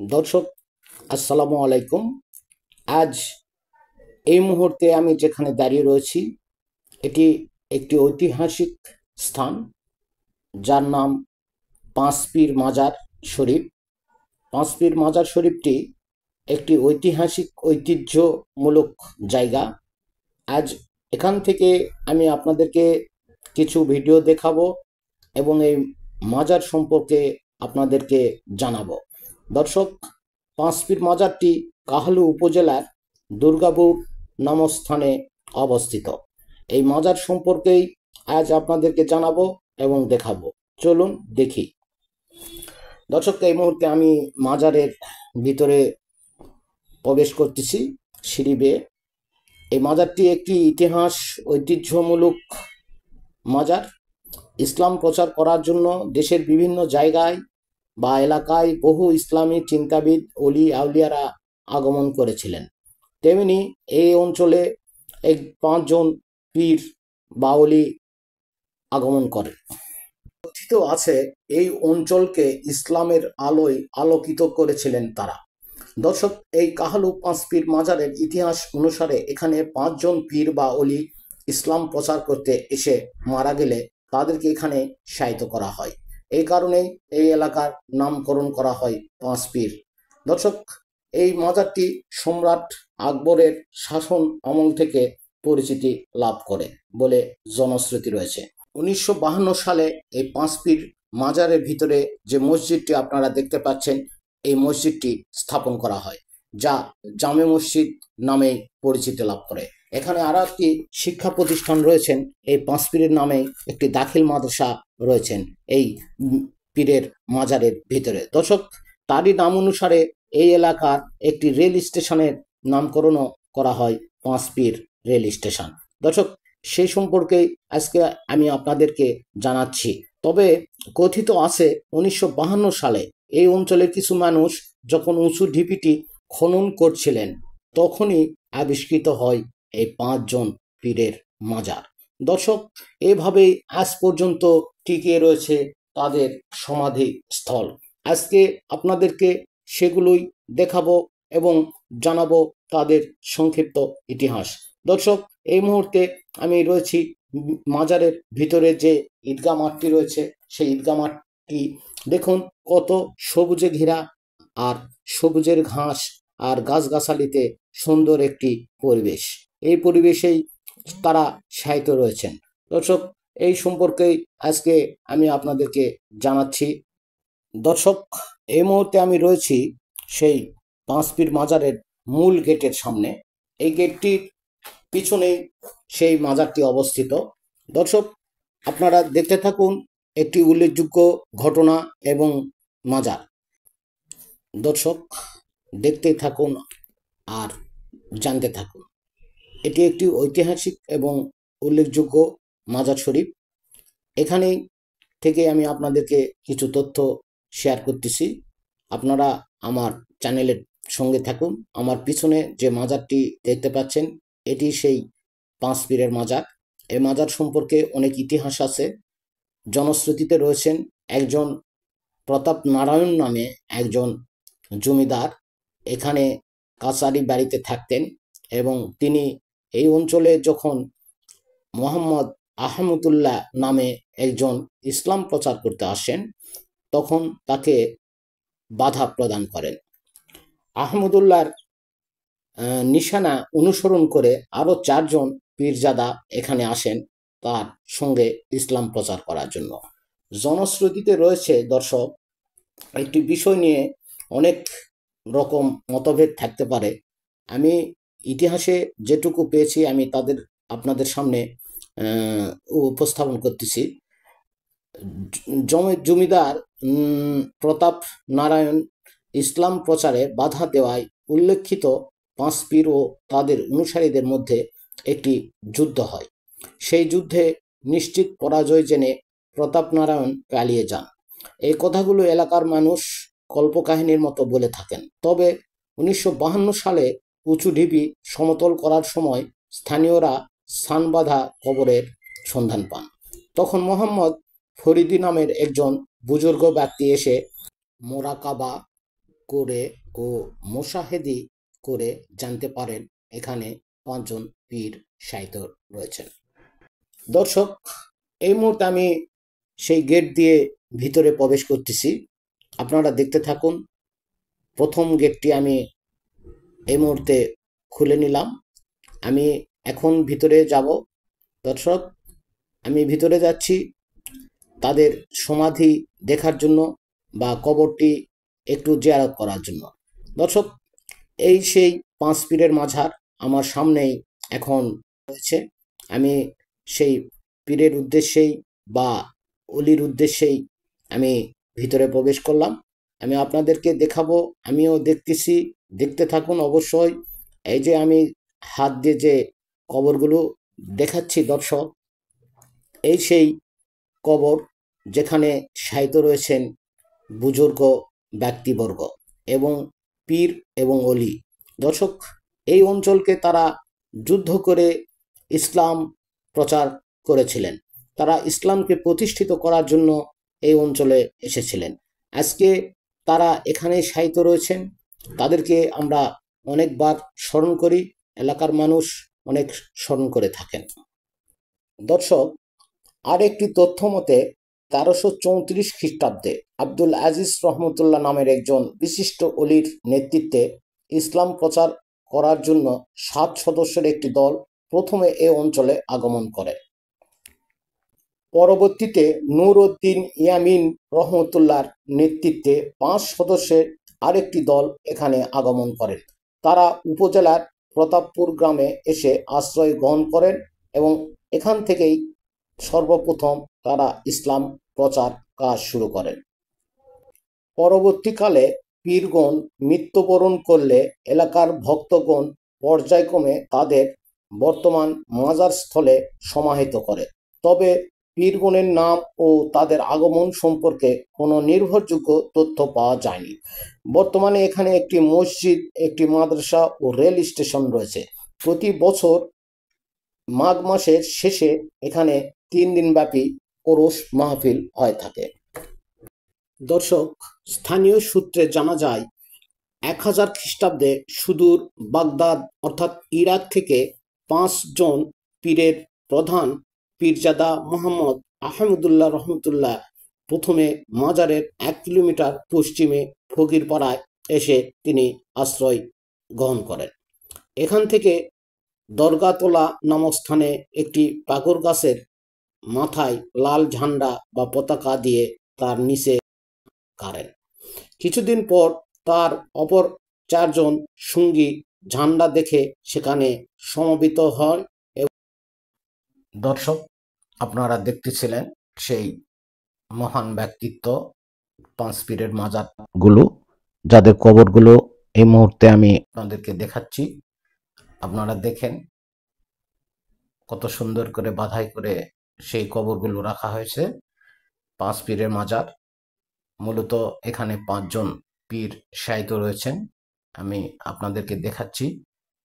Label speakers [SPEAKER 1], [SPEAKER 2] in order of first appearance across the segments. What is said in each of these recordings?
[SPEAKER 1] দর্শক, আসসালামু আলাইকুম। আজ এই মুহূর্তে আমি যেখানে দাঁড়িয়ে রয়েছি, এটি একটি ঐতিহাসিক স্থান, যার নাম পাঁচপীর মাজার শরীফ। পাঁচপীর মাজার শরীফটি একটি ঐতিহাসিক ঐতিহ্যমূলক জায়গা। আজ এখান থেকে আমি আপনাদেরকে কিছু ভিডিও দেখাবো এবং এই মাজার সম্পর্কে আপনাদেরকে জানাবো। দর্শক, পাঁচপীর মাজারটি কাহালু উপজেলার দুর্গাপুর নামক স্থানে অবস্থিত। এই মাজার সম্পর্কেই আজ আপনাদেরকে জানাবো এবং দেখাবো। চলুন দেখি। দর্শক, এই মুহূর্তে আমি মাজারের ভিতরে প্রবেশ করতেছি সিঁড়ি বেয়ে। এই মাজারটি একটি ইতিহাস ঐতিহ্যমূলক মাজার। ইসলাম প্রচার করার জন্য দেশের বিভিন্ন জায়গায় বা এলাকায় বহু ইসলামী চিন্তাবিদ অলি আউলিয়ারা আগমন করেছিলেন। তেমনি এই অঞ্চলে এক 5 জন পীর বা অলি আগমন করেন। কথিত আছে এই অঞ্চলকে ইসলামের আলোয় আলোকিত করেছিলেন তারা। দর্শক, এই কাহালু পাঁচপীর মাজারের ইতিহাস অনুসারে এখানে 5 জন পীর বা অলি ইসলাম প্রচার করতে এসে মারা গেলে তাদেরকে এখানে শায়িত করা হয়। এই কারণেই এই এলাকার নামকরণ করা হয় পাঁচপীর। দর্শক, এই মাজারটি সম্রাট আকবরের শাসন আমল থেকে পরিচিতি লাভ করে বলে জনশ্রুতি রয়েছে। 1952 সালে এই পাঁচপীর মাজারের ভিতরে যে মসজিদটি আপনারা দেখতে পাচ্ছেন, এই মসজিদটি স্থাপন করা হয়, যা জামে মসজিদ নামে পরিচিতি লাভ করে। এখানে আরো একটি শিক্ষা প্রতিষ্ঠান রয়েছেন। এই পাঁচপীরের নামে একটি দাখিল মাদ্রাসা রয়েছেন এই পীরের মাজারের ভিতরে। দর্শক, তারই নাম অনুসারে এই এলাকার একটি রেল স্টেশনের নামকরণও করা হয় পাঁচপীর রেল স্টেশন। দর্শক, সেই সম্পর্কে আজকে আমি আপনাদেরকে জানাচ্ছি। তবে কথিত আছে 1952 সালে এই অঞ্চলের কিছু মানুষ যখন উঁচু ঢিপিটি খনন করছিলেন, তখনই আবিষ্কৃত হয় এই 5 জন পীরের মাজার। দর্শক, এভাবেই আজ পর্যন্ত টিকে রয়েছে তাদের সমাধি স্থল। আজকে আপনাদেরকে সেগুলোই দেখাবো এবং জানাবো তাদের সংক্ষিপ্ত ইতিহাস। দর্শক, এই মুহূর্তে আমি রয়েছি মাজারের ভিতরে যে ঈদগাহ মাঠটি রয়েছে, সেই ঈদগাহ মাঠটি দেখুন কত সবুজে ঘেরা, আর সবুজের ঘাস আর গাছগাছালিতে সুন্দর একটি পরিবেশ। এই পরিবেশেই তারা শায়িত রয়েছেন। দর্শক, এই সম্পর্কেই আজকে আমি আপনাদেরকে জানাচ্ছি। দর্শক, এই মুহূর্তে আমি রয়েছি সেই পাঁচপীর মাজারের মূল গেটের সামনে। এই গেটটির পিছনেই সেই মাজারটি অবস্থিত। দর্শক, আপনারা দেখতে থাকুন একটি উল্লেখযোগ্য ঘটনা এবং মাজার। দর্শক, দেখতেই থাকুন আর জানতে থাকুন। এটি একটি ঐতিহাসিক এবং উল্লেখযোগ্য মাজার শরীফ। এখানেই থেকে আমি আপনাদেরকে কিছু তথ্য শেয়ার করতেছি। আপনারা আমার চ্যানেলের সঙ্গে থাকুন। আমার পিছনে যে মাজারটি দেখতে পাচ্ছেন, এটি সেই পাঁচপীরের মাজার। এই মাজার সম্পর্কে অনেক ইতিহাস আছে। জনশ্রুতিতে রয়েছেন একজন প্রতাপ নারায়ণ নামে একজন জমিদার এখানে কাছারি বাড়িতে থাকতেন, এবং তিনি এই অঞ্চলে যখন মোহাম্মদ আহমদুল্লাহ নামে একজন ইসলাম প্রচার করতে আসেন, তখন তাকে বাধা প্রদান করেন। আহমদুল্লাহর নিশানা অনুসরণ করে আরো 4 জন পীরজাদা এখানে আসেন তার সঙ্গে ইসলাম প্রচার করার জন্য। জনশ্রুতিতে রয়েছে দর্শক, একটি বিষয় নিয়ে অনেক রকম মতভেদ থাকতে পারে। আমি ইতিহাসে যেটুকু পেয়েছি আমি আপনাদের সামনে উপস্থাপন করতেছি। জমিদার প্রতাপ নারায়ণ ইসলাম প্রচারে বাধা দেওয়ায় উল্লেখিত পাঁচপীর ও তাদের অনুসারীদের মধ্যে একটি যুদ্ধ হয়। সেই যুদ্ধে নিশ্চিত পরাজয় জেনে প্রতাপ নারায়ণ পালিয়ে যান। এই কথাগুলো এলাকার মানুষ কল্পকাহিনীর মতো বলে থাকেন। তবে 1952 সালে উঁচু ঢিপি সমতল করার সময় স্থানীয়রা সানবাঁধা কবরের সন্ধান পান। তখন মোহাম্মদ ফরিদি নামের একজন বুজুর্গ ব্যক্তি এসে মোরাকাবা করে ও মোশাহেদি করে জানতে পারেন এখানে 5 জন পীর শায়িত রয়েছেন। দর্শক, এই মুহূর্তে আমি সেই গেট দিয়ে ভিতরে প্রবেশ করতেছি। আপনারা দেখতে থাকুন। প্রথম গেটটি আমি এই মুহূর্তে খুলে নিলাম। আমি এখন ভিতরে যাব। দর্শক, আমি ভিতরে যাচ্ছি তাদের সমাধি দেখার জন্য বা কবরটি একটু জিয়ারত করার জন্য। দর্শক, এই সেই 5 পীরের মাঝার আমার সামনেই এখন রয়েছে। আমি সেই পীরের উদ্দেশ্যেই বা অলির উদ্দেশ্যেই আমি ভিতরে প্রবেশ করলাম। আমি আপনাদেরকে দেখাবো, আমিও দেখতেছি, দেখতে থাকুন অবশ্যই। এই যে আমি হাত দিয়ে যে কবরগুলো দেখাচ্ছি দর্শক, এই সেই কবর যেখানে শায়িত রয়েছেন বুজুর্গ ব্যক্তিবর্গ এবং পীর এবং অলি। দর্শক, এই অঞ্চলকে তারা যুদ্ধ করে ইসলাম প্রচার করেছিলেন। তারা ইসলামকে প্রতিষ্ঠিত করার জন্য এই অঞ্চলে এসেছিলেন। আজকে তারা এখানে শায়িত রয়েছেন। তাদেরকে আমরা অনেকবার স্মরণ করি, এলাকার মানুষ অনেক স্মরণ করে থাকেন। দর্শক, আর একটি তথ্য মতে 1334 খ্রিস্টাব্দে আব্দুল আজিজ রহমতুল্লাহ নামের একজন বিশিষ্ট অলির নেতৃত্বে ইসলাম প্রচার করার জন্য 7 সদস্যের একটি দল প্রথমে এ অঞ্চলে আগমন করে। পরবর্তীতে নূর উদ্দিন ইয়ামিন রহমতুল্লাহর নেতৃত্বে 5 সদস্যের আরেকটি দল এখানে আগমন করেন। তারা উপজেলার প্রতাপপুর গ্রামে এসে আশ্রয় গ্রহণ করেন এবং এখান থেকেই সর্বপ্রথম তারা ইসলাম প্রচার কাজ শুরু করেন। পরবর্তীকালে পীরগণ মৃত্যুবরণ করলে এলাকার ভক্তগণ পর্যায়ক্রমে তাদের বর্তমান মাজার স্থলে সমাহিত করে। তবে পীরগণের নাম ও তাদের আগমন সম্পর্কে কোনো নির্ভরযোগ্য তথ্য পাওয়া যায়নি। বর্তমানে এখানে একটি মসজিদ, একটি মাদ্রাসা ও রেল স্টেশন রয়েছে। প্রতি বছর মাঘ মাসের শেষে এখানে 3 দিনব্যাপী ওরস মাহফিল হয়ে থাকে। দর্শক, স্থানীয় সূত্রে জানা যায় 1000 খ্রিস্টাব্দে সুদূর বাগদাদ অর্থাৎ ইরাক থেকে 5 জন পীরের প্রধান পীরজাদা মোহাম্মদ আহমদুল্লাহ রহমতুল্লাহ প্রথমে মাজারের 1 কিলোমিটার পশ্চিমে ফকিরপাড়ায় এসে তিনি আশ্রয় গ্রহণ করেন। এখান থেকে দরগাতলা নামক স্থানে একটি পাকর গাছের মাথায় লাল ঝান্ডা বা পতাকা দিয়ে তার নিচে কারেন। কিছুদিন পর তার অপর 4 জন সঙ্গী ঝান্ডা দেখে সেখানে সমবেত হয়। দর্শক, আপনারা দেখতেছিলেন সেই মহান ব্যক্তিত্ব 5 পীরের মাজারগুলো, যাদের কবরগুলো এই মুহূর্তে আমি আপনাদেরকে দেখাচ্ছি। আপনারা দেখেন কত সুন্দর করে বাধাই করে সেই কবরগুলো রাখা হয়েছে। 5 পীরের মাজার। মূলত এখানে 5 জন পীর শায়িত রয়েছেন। আমি আপনাদেরকে দেখাচ্ছি,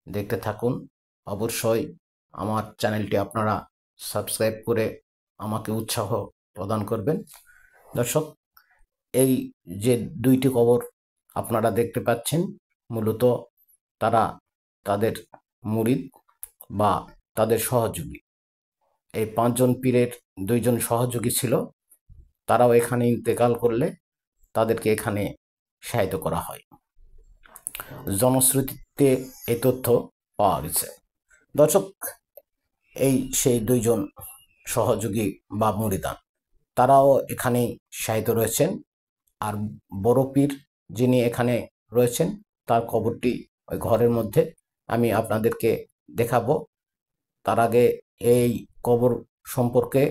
[SPEAKER 1] দেখতে থাকুন। অবশ্যই আমার চ্যানেলটি আপনারা সাবস্ক্রাইব করে আমাকে উৎসাহ প্রদান করবেন। দর্শক, এই যে 2টি কবর আপনারা দেখতে পাচ্ছেন, মূলত তারা তাদের মুরিদ বা তাদের সহযোগী। এই 5 জন পীরের 2 জন সহযোগী ছিল। তারাও এখানে ইন্তেকাল করলে তাদেরকে এখানে শায়িত করা হয়। জনশ্রুতিতে এই তথ্য পাওয়া গেছে। দর্শক, এই সেই 2 জন সহযোগী বা মুরিদান, তারাও এখানে শায়িত রয়েছেন। আর বড় পীর যিনি এখানে রয়েছেন তার কবরটি ওই ঘরের মধ্যে আমি আপনাদেরকে দেখাবো। তার আগে এই কবর সম্পর্কে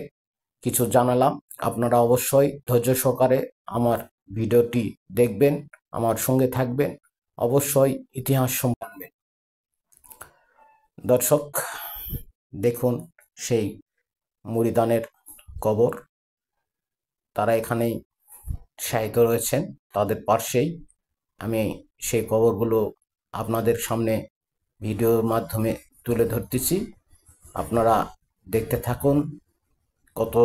[SPEAKER 1] কিছু জানালাম। আপনারা অবশ্যই ধৈর্য সহকারে আমার ভিডিওটি দেখবেন, আমার সঙ্গে থাকবেন, অবশ্যই ইতিহাস সম্পর্কে। দর্শক, দেখুন সেই মুরিদানের কবর, তারা এখানেই শায়িত রয়েছেন। তাদের পাশেই আমি সেই কবরগুলো আপনাদের সামনে ভিডিওর মাধ্যমে তুলে ধরতেছি। আপনারা দেখতে থাকুন কত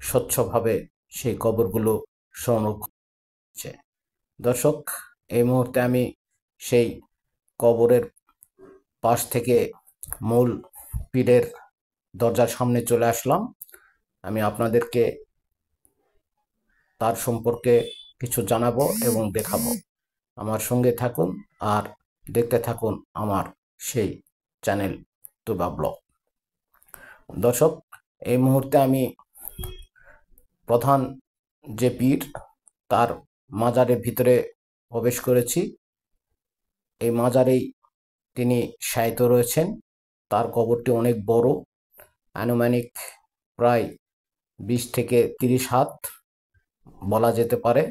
[SPEAKER 1] স্বচ্ছভাবে সেই কবরগুলো সংরক্ষণ হচ্ছে। দর্শক, এই মুহূর্তে আমি সেই কবরের পাশ থেকে মূল পীরের দরজার সামনে চলে আসলাম। আমি আপনাদেরকে তার সম্পর্কে কিছু জানাবো এবং দেখাবো। আমার সঙ্গে থাকুন আর দেখতে থাকুন আমার সেই চ্যানেল তুবা ব্লগ। দর্শক, এই মুহূর্তে আমি প্রধান যে পীর তার মাজারের ভিতরে প্রবেশ করেছি। এই মাজারেই তিনি শায়িত রয়েছেন। তার কবরটি অনেক বড়, আনুমানিক প্রায় 20 থেকে 30 হাত বলা যেতে পারে।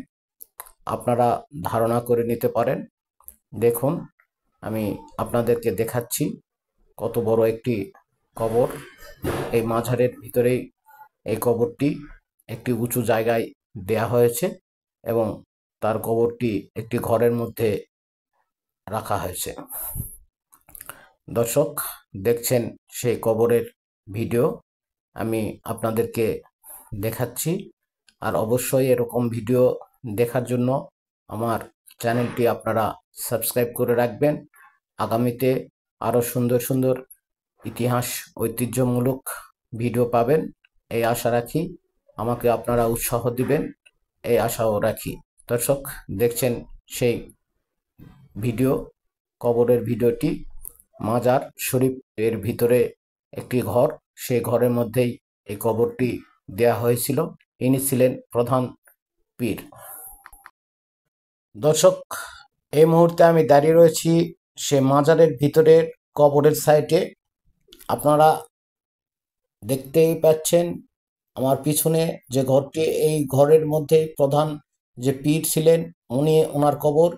[SPEAKER 1] আপনারা ধারণা করে নিতে পারেন। দেখুন, আমি আপনাদেরকে দেখাচ্ছি কত বড় একটি কবর। এই মাজারের ভিতরেই এই কবরটি একটি উঁচু জায়গায় দেয়া হয়েছে এবং তার কবরটি একটি ঘরের মধ্যে রাখা হয়েছে। দর্শক, দেখছেন সেই কবরের ভিডিও আমি আপনাদেরকে দেখাচ্ছি। আর অবশ্যই এরকম ভিডিও দেখার জন্য আমার চ্যানেলটি আপনারা সাবস্ক্রাইব করে রাখবেন। আগামীতে আরও সুন্দর সুন্দর ইতিহাস ঐতিহ্যমূলক ভিডিও পাবেন এই আশা রাখি। আমাকে আপনারা উৎসাহ দিবেন এই আশাও রাখি। দর্শক, দেখছেন সেই ভিডিও, কবরের ভিডিওটি। মাজার শরীফ এর ভিতরে একটি ঘর, সেই ঘরের মধ্যেই এই কবরটি দেয়া হয়েছিল। ইনি ছিলেন প্রধান পীর। দর্শক, এই মুহূর্তে আমি দাঁড়িয়ে রয়েছি সে মাজারের ভিতরের কবরের সাইডে। আপনারা দেখতেই পাচ্ছেন আমার পিছনে যে ঘরটি, এই ঘরের মধ্যে প্রধান যে পীর ছিলেন ওনার কবর,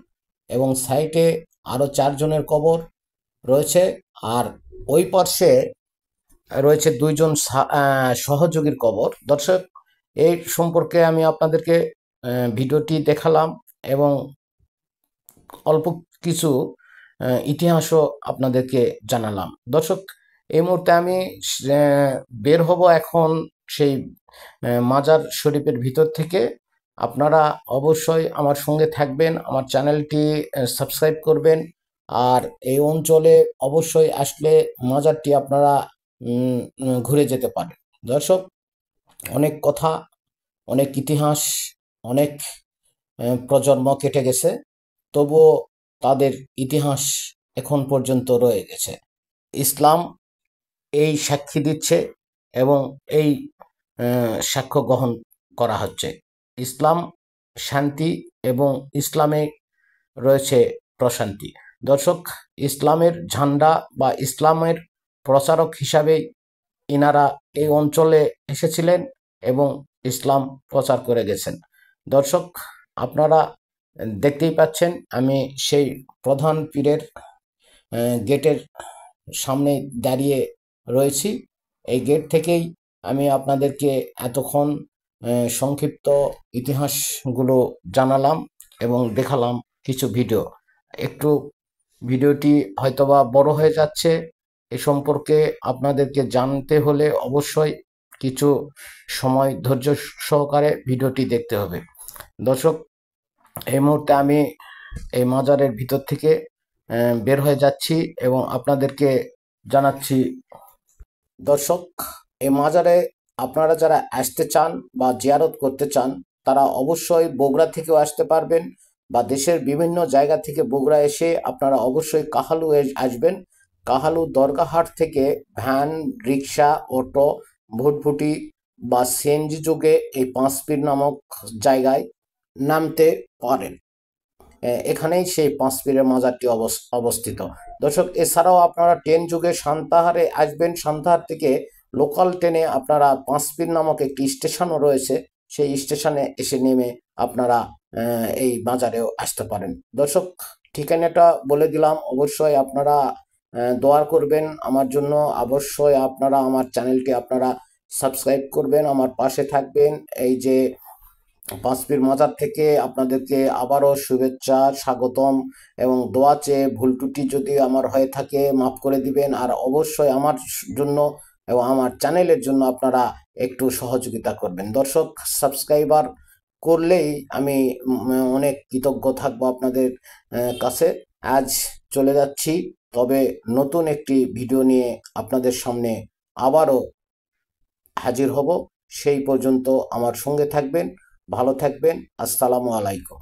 [SPEAKER 1] এবং সাইডে আরও 4 জনের কবর রয়েছে। আর ওই পার্শ্বে রয়েছে 2 জন সহযোগীর কবর। দর্শক, এই সম্পর্কে আমি আপনাদেরকে ভিডিওটি দেখালাম এবং অল্প কিছু ইতিহাসও আপনাদেরকে জানালাম। দর্শক, এই মুহূর্তে আমি বের হব এখন সেই মাজার শরীফের ভিতর থেকে। আপনারা অবশ্যই আমার সঙ্গে থাকবেন, আমার চ্যানেলটি সাবস্ক্রাইব করবেন। আর এই অঞ্চলে অবশ্যই আসলে মাজারটি আপনারা ঘুরে যেতে পারেন। দর্শক, অনেক কথা, অনেক ইতিহাস, অনেক প্রজন্ম কেটে গেছে, তবুও তাদের ইতিহাস এখন পর্যন্ত রয়ে গেছে। ইসলাম এই সাক্ষী দিচ্ছে এবং এই সাক্ষ্য গ্রহণ করা হচ্ছে। ইসলাম শান্তি এবং ইসলামে রয়েছে প্রশান্তি। দর্শক, ইসলামের ঝান্ডা বা ইসলামের প্রচারক হিসাবে ইনারা এই অঞ্চলে এসেছিলেন এবং ইসলাম প্রচার করে গেছেন। দর্শক, আপনারা দেখতেই পাচ্ছেন আমি সেই প্রধান পীরের গেটের সামনে দাঁড়িয়ে রয়েছি। এই গেট থেকেই আমি আপনাদেরকে এতক্ষণ সংক্ষিপ্ত ইতিহাসগুলো জানালাম এবং দেখালাম কিছু ভিডিও। একটু ভিডিওটি হয়তোবা বড় হয়ে যাচ্ছে। এ সম্পর্কে আপনাদেরকে জানতে হলে অবশ্যই কিছু সময় ধৈর্য সহকারে ভিডিওটি দেখতে হবে। দর্শক, এই মুহূর্তে আমি এই মাজারের ভিতর থেকে বের হয়ে যাচ্ছি এবং আপনাদেরকে জানাচ্ছি। দর্শক, এই মাজারে আপনারা যারা আসতে চান বা জিয়ারত করতে চান তারা অবশ্যই বগুড়া থেকেও আসতে পারবেন, বা দেশের বিভিন্ন জায়গা থেকে বগুড়া এসে আপনারা অবশ্যই কাহালু আসবেন। কাহালু দরগাহাট থেকে ভ্যান, রিক্সা, অটো, ভুটভুটি বা সিএনজি যোগে এই পাঁচপীর নামক জায়গায় নামতে পারেন। এখানেই সেই পাঁচপীরের মাজারটি অবস্থিত। দর্শক, এছাড়াও আপনারা ট্রেন যুগে সান্তাহারে আসবেন। সান্তাহার থেকে লোকাল ট্রেনে আপনারা পাঁচপীর নামক একটি স্টেশনও রয়েছে, সেই স্টেশনে এসে নেমে আপনারা এই বাজারেও আসতে পারেন। দর্শক, ঠিকানাটা বলে দিলাম। অবশ্যই আপনারা দোয়া করবেন আমার জন্য। অবশ্যই আপনারা আমার চ্যানেলটি আপনারা সাবস্ক্রাইব করবেন, আমার পাশে থাকবেন। এই যে পাঁচপীর মাজার থেকে আপনাদেরকে আবারও শুভেচ্ছা, স্বাগতম এবং দোয়া চেয়ে ভুল ত্রুটি যদি আমার হয়ে থাকে মাফ করে দিবেন। আর অবশ্যই আমার জন্য এবং আমার চ্যানেলের জন্য আপনারা একটু সহযোগিতা করবেন। দর্শক, সাবস্ক্রাইবার করলেই আমি অনেক কৃতজ্ঞ থাকবো আপনাদের কাছে। আজ চলে যাচ্ছি, তবে নতুন একটি ভিডিও নিয়ে আপনাদের সামনে আবারও হাজির হব। সেই পর্যন্ত আমার সঙ্গে থাকবেন, ভালো থাকবেন। আসসালামু আলাইকুম।